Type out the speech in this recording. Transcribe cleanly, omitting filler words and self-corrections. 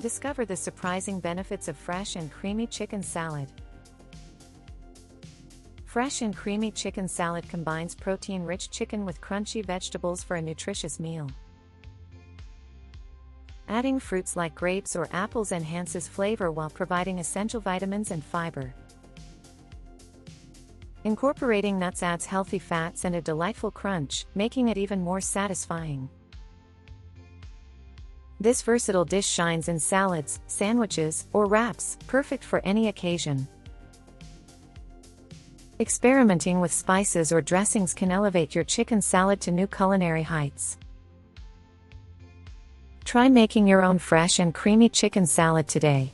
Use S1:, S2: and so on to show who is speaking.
S1: Discover the surprising benefits of fresh and creamy chicken salad. Fresh and creamy chicken salad combines protein-rich chicken with crunchy vegetables for a nutritious meal. Adding fruits like grapes or apples enhances flavor while providing essential vitamins and fiber. Incorporating nuts adds healthy fats and a delightful crunch, making it even more satisfying. This versatile dish shines in salads, sandwiches, or wraps, perfect for any occasion. Experimenting with spices or dressings can elevate your chicken salad to new culinary heights. Try making your own fresh and creamy chicken salad today.